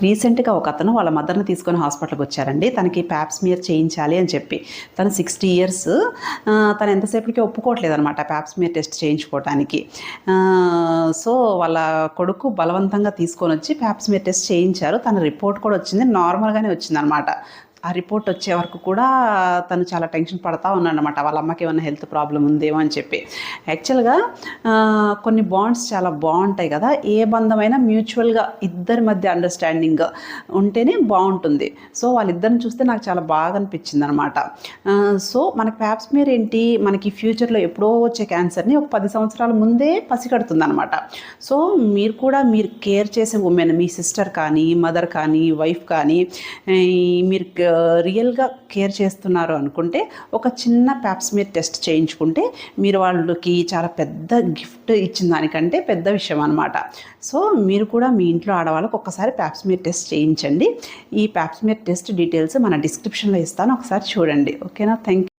రీసెంట్గా ఒక అతను వాళ్ళ మదర్ని తీసుకొని హాస్పిటల్కి వచ్చారండి. తనకి ప్యాప్స్మియర్ చేయించాలి అని చెప్పి. తను 60 ఇయర్స్. తను ఎంతసేపటికి ఒప్పుకోవట్లేదు అనమాట ప్యాప్స్మియర్ టెస్ట్ చేయించుకోవటానికి. సో వాళ్ళ కొడుకు బలవంతంగా తీసుకొని వచ్చి ప్యాప్స్మియర్ టెస్ట్ చేయించారు. తన రిపోర్ట్ కూడా వచ్చింది, నార్మల్గానే వచ్చిందనమాట. ఆ రిపోర్ట్ వచ్చే వరకు కూడా తను చాలా టెన్షన్ పడతా ఉన్నాడనమాట, వాళ్ళ అమ్మకి ఏమైనా హెల్త్ ప్రాబ్లం ఉందేమో అని చెప్పి. యాక్చువల్గా కొన్ని బాండ్స్ చాలా బాగుంటాయి కదా, ఏ బంధమైనా మ్యూచువల్గా ఇద్దరి మధ్య అండర్స్టాండింగ్ ఉంటేనే బాగుంటుంది. సో వాళ్ళిద్దరిని చూస్తే నాకు చాలా బాగా అనిపించింది అనమాట. సో మనకి ప్యాప్స్మియర్ ఏంటి, మనకి ఫ్యూచర్లో ఎప్పుడో వచ్చే క్యాన్సర్ని ఒక 10 సంవత్సరాల ముందే పసిగడుతుంది అనమాట. సో మీరు కూడా మీరు కేర్ చేసే ఉమెన్, మీ సిస్టర్ కానీ, మదర్ కానీ, వైఫ్ కానీ, మీరు రియల్గా కేర్ చేస్తున్నారు అనుకుంటే ఒక చిన్న ప్యాప్స్మియర్ టెస్ట్ చేయించుకుంటే మీరు వాళ్ళకి చాలా పెద్ద గిఫ్ట్ ఇచ్చిన దానికంటే పెద్ద విషయం అనమాట. సో మీరు కూడా మీ ఇంట్లో ఆడవాళ్ళకి ఒక్కసారి ప్యాప్స్మియర్ టెస్ట్ చేయించండి. ఈ ప్యాప్స్మియర్ టెస్ట్ డీటెయిల్స్ మన డిస్క్రిప్షన్లో ఇస్తాను, ఒకసారి చూడండి. ఓకేనా? Thank you.